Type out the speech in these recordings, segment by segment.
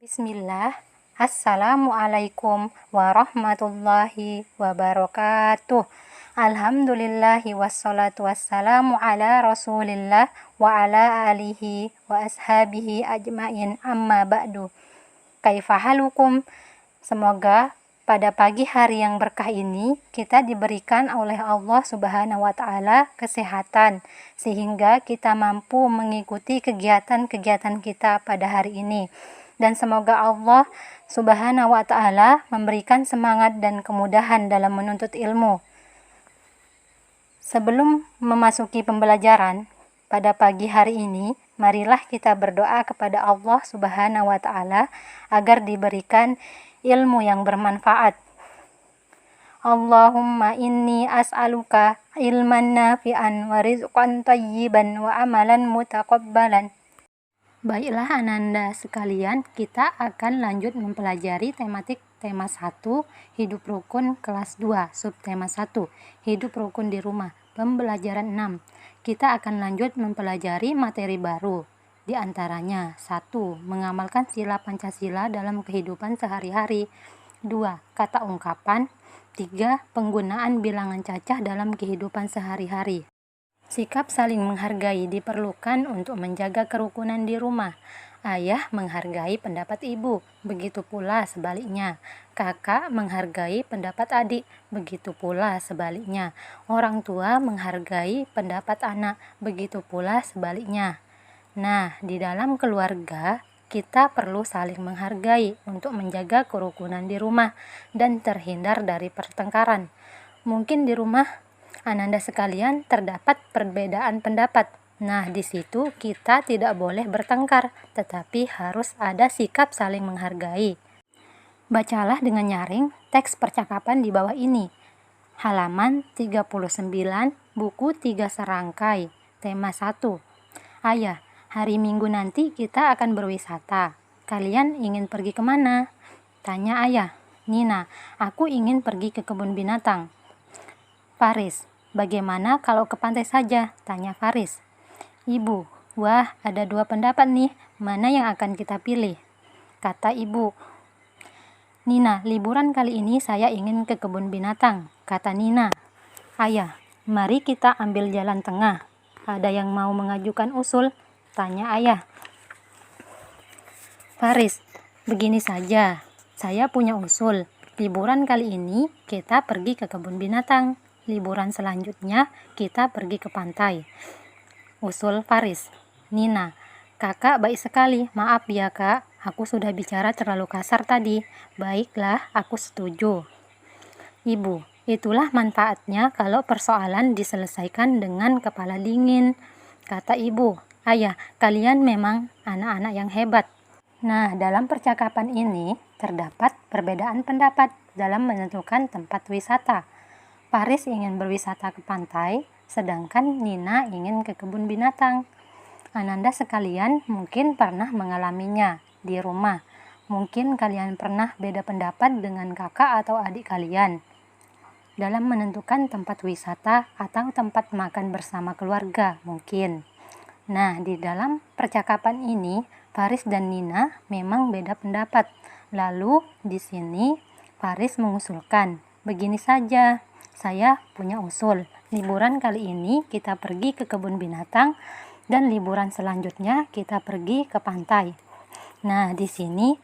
Bismillah. Assalamualaikum warahmatullahi wabarakatuh. Alhamdulillahi wassalatu wassalamu ala rasulillah wa ala alihi wa ashabihi ajmain, amma ba'du. Kaifahalukum? Semoga pada pagi hari yang berkah ini kita diberikan oleh Allah Subhanahu wa Ta'ala kesehatan sehingga kita mampu mengikuti kegiatan-kegiatan kita pada hari ini. Dan semoga Allah Subhanahu wa Ta'ala memberikan semangat dan kemudahan dalam menuntut ilmu. Sebelum memasuki pembelajaran pada pagi hari ini, marilah kita berdoa kepada Allah Subhanahu wa Ta'ala agar diberikan ilmu yang bermanfaat. Allahumma inni as'aluka ilman nafi'an wa rizqan tayyiban wa amalan mutaqabbalan. Baiklah Ananda sekalian, kita akan lanjut mempelajari tematik tema 1, hidup rukun kelas 2, subtema 1, hidup rukun di rumah, pembelajaran 6. Kita akan lanjut mempelajari materi baru, di antaranya 1. Mengamalkan sila Pancasila dalam kehidupan sehari-hari. 2. Kata ungkapan. 3. Penggunaan bilangan cacah dalam kehidupan sehari-hari. Sikap saling menghargai diperlukan untuk menjaga kerukunan di rumah. Ayah menghargai pendapat ibu, begitu pula sebaliknya. Kakak menghargai pendapat adik, begitu pula sebaliknya. Orang tua menghargai pendapat anak, begitu pula sebaliknya. Nah, di dalam keluarga, kita perlu saling menghargai untuk menjaga kerukunan di rumah dan terhindar dari pertengkaran. Mungkin di rumah Ananda sekalian terdapat perbedaan pendapat. Nah, di situ kita tidak boleh bertengkar, tetapi harus ada sikap saling menghargai. Bacalah dengan nyaring teks percakapan di bawah ini. Halaman 39, buku 3 serangkai, tema 1. Ayah, hari Minggu nanti kita akan berwisata. Kalian ingin pergi kemana? Tanya ayah. Nina, aku ingin pergi ke kebun binatang. Faris, bagaimana kalau ke pantai saja? Tanya Faris. Ibu, wah ada 2 pendapat nih, mana yang akan kita pilih? Kata ibu. Nina, liburan kali ini saya ingin ke kebun binatang. Kata Nina. Ayah, mari kita ambil jalan tengah. Ada yang mau mengajukan usul? Tanya ayah. Faris, begini saja, saya punya usul. Liburan kali ini kita pergi ke kebun binatang. Liburan selanjutnya kita pergi ke pantai. Usul Faris. Nina, kakak baik sekali, maaf ya kak, aku sudah bicara terlalu kasar tadi. Baiklah, aku setuju. Ibu, itulah manfaatnya kalau persoalan diselesaikan dengan kepala dingin. Kata ibu. Ayah, kalian memang anak-anak yang hebat. Nah, dalam percakapan ini terdapat perbedaan pendapat dalam menentukan tempat wisata. Faris ingin berwisata ke pantai, sedangkan Nina ingin ke kebun binatang. Ananda sekalian mungkin pernah mengalaminya di rumah. Mungkin kalian pernah beda pendapat dengan kakak atau adik kalian dalam menentukan tempat wisata atau tempat makan bersama keluarga mungkin. Nah, di dalam percakapan ini, Faris dan Nina memang beda pendapat. Lalu, di sini Faris mengusulkan, begini saja. Saya punya usul, liburan kali ini kita pergi ke kebun binatang dan liburan selanjutnya kita pergi ke pantai. Nah, di sini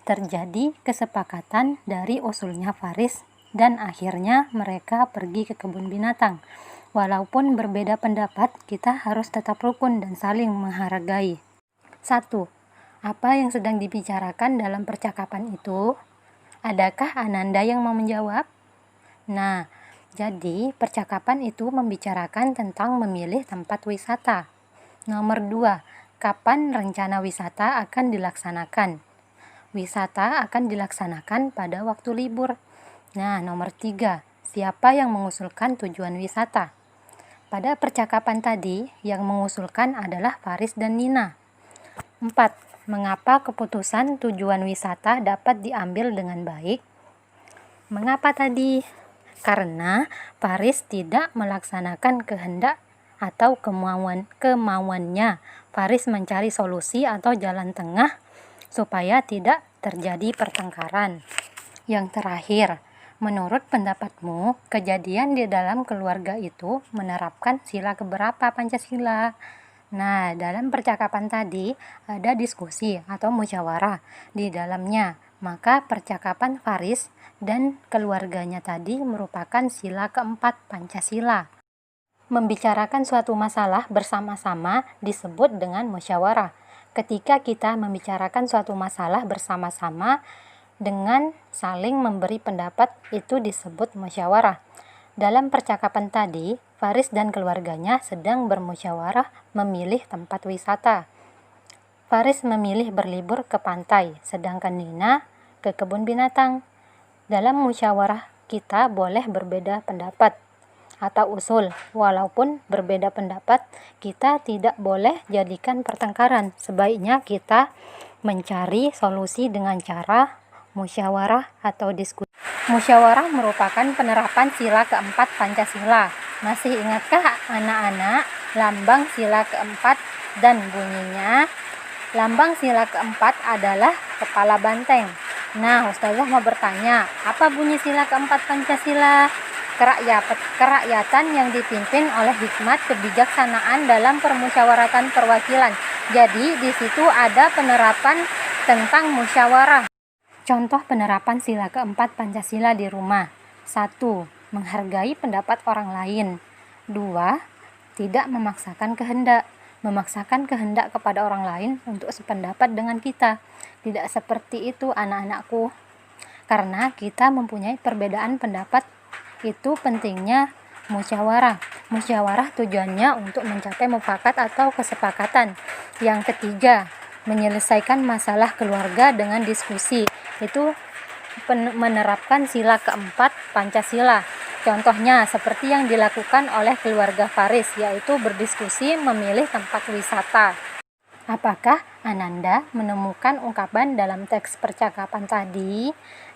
terjadi kesepakatan dari usulnya Faris dan akhirnya mereka pergi ke kebun binatang. Walaupun berbeda pendapat, kita harus tetap rukun dan saling menghargai. 1. Apa yang sedang dibicarakan dalam percakapan itu? Adakah Ananda yang mau menjawab? Nah, jadi, percakapan itu membicarakan tentang memilih tempat wisata. Nomor 2, kapan rencana wisata akan dilaksanakan? Wisata akan dilaksanakan pada waktu libur. Nah, nomor 3, siapa yang mengusulkan tujuan wisata? Pada percakapan tadi, yang mengusulkan adalah Faris dan Nina. 4, mengapa keputusan tujuan wisata dapat diambil dengan baik? Mengapa tadi? Karena Faris tidak melaksanakan kehendak atau kemauannya. Faris mencari solusi atau jalan tengah supaya tidak terjadi pertengkaran. Yang terakhir, menurut pendapatmu, kejadian di dalam keluarga itu menerapkan sila keberapa Pancasila? Nah, dalam percakapan tadi ada diskusi atau musyawarah di dalamnya. Maka percakapan Faris dan keluarganya tadi merupakan sila keempat Pancasila. Membicarakan suatu masalah bersama-sama disebut dengan musyawarah. Ketika kita membicarakan suatu masalah bersama-sama dengan saling memberi pendapat, itu disebut musyawarah. Dalam percakapan tadi, Faris dan keluarganya sedang bermusyawarah memilih tempat wisata. Faris memilih berlibur ke pantai, sedangkan Nina ke kebun binatang. Dalam musyawarah kita boleh berbeda pendapat atau usul. Walaupun berbeda pendapat, kita tidak boleh jadikan pertengkaran. Sebaiknya kita mencari solusi dengan cara musyawarah atau diskusi. Musyawarah merupakan penerapan sila keempat Pancasila. Masih ingatkah anak-anak lambang sila keempat dan bunyinya? Lambang sila keempat adalah kepala banteng. Nah, Ustazah mau bertanya, apa bunyi sila keempat Pancasila? Kerakyatan yang dipimpin oleh hikmat kebijaksanaan dalam permusyawaratan perwakilan. Jadi, di situ ada penerapan tentang musyawarah. Contoh penerapan sila keempat Pancasila di rumah. 1. Menghargai pendapat orang lain. 2. Tidak memaksakan kehendak. Memaksakan kehendak kepada orang lain untuk sependapat dengan kita. Tidak seperti itu anak-anakku. Karena kita mempunyai perbedaan pendapat, itu pentingnya musyawarah. Musyawarah tujuannya untuk mencapai mufakat atau kesepakatan. Yang ketiga, menyelesaikan masalah keluarga dengan diskusi. Itu menerapkan sila keempat Pancasila. Contohnya seperti yang dilakukan oleh keluarga Faris, yaitu berdiskusi memilih tempat wisata. Apakah Ananda menemukan ungkapan dalam teks percakapan tadi?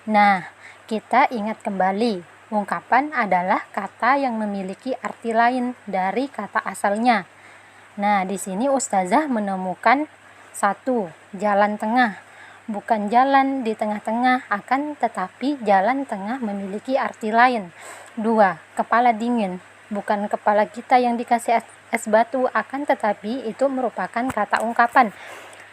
Nah, kita ingat kembali, ungkapan adalah kata yang memiliki arti lain dari kata asalnya. Nah, di sini Ustazah menemukan 1. Jalan tengah. Bukan jalan di tengah-tengah, akan tetapi jalan tengah memiliki arti lain. 2. Kepala dingin. Bukan kepala kita yang dikasih es batu, akan tetapi itu merupakan kata ungkapan.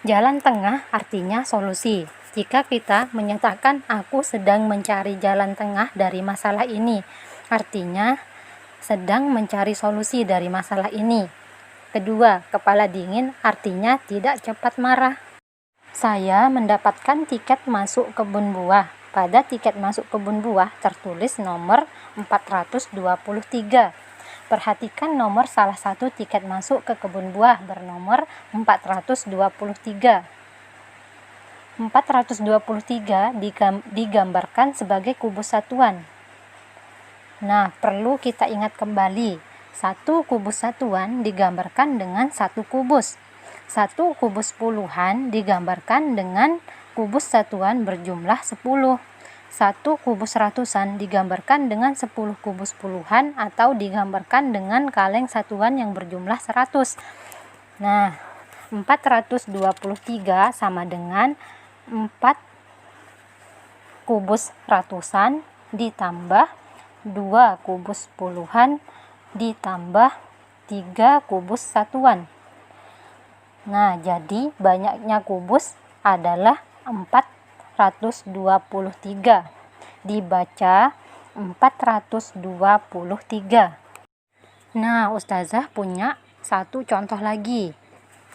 Jalan tengah artinya solusi. Jika kita menyatakan aku sedang mencari jalan tengah dari masalah ini, artinya sedang mencari solusi dari masalah ini. Kedua, kepala dingin artinya tidak cepat marah. Saya mendapatkan tiket masuk kebun buah. Pada tiket masuk kebun buah tertulis nomor 423. Perhatikan nomor salah satu tiket masuk ke kebun buah bernomor 423. 423 digambarkan sebagai kubus satuan. Nah, perlu kita ingat kembali, satu kubus satuan digambarkan dengan satu kubus. Satu kubus puluhan digambarkan dengan kubus satuan berjumlah 10. Satu kubus ratusan digambarkan dengan 10 kubus puluhan atau digambarkan dengan kaleng satuan yang berjumlah 100. Nah, 423 sama dengan 4 kubus ratusan ditambah 2 kubus puluhan ditambah 3 kubus satuan. Nah, jadi banyaknya kubus adalah 423. Dibaca 423. Nah, Ustazah punya satu contoh lagi.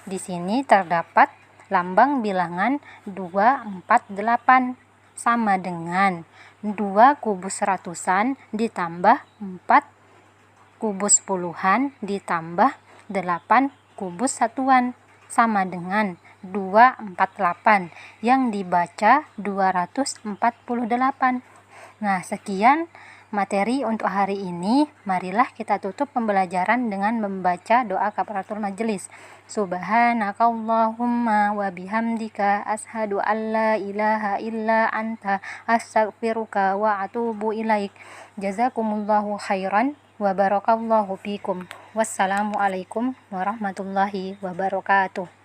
Di sini terdapat lambang bilangan 248 sama dengan 2 kubus ratusan ditambah 4 kubus puluhan ditambah 8 kubus satuan sama dengan 248 yang dibaca 248. Nah, sekian materi untuk hari ini. Marilah kita tutup pembelajaran dengan membaca doa kafaratul majelis. Subhanakallahumma wa bihamdika ashhadu an la ilaha illa anta astaghfiruka wa atubu ilaik. Jazakumullahu khairan wa barakallahu fikum. Wassalamualaikum warahmatullahi wabarakatuh.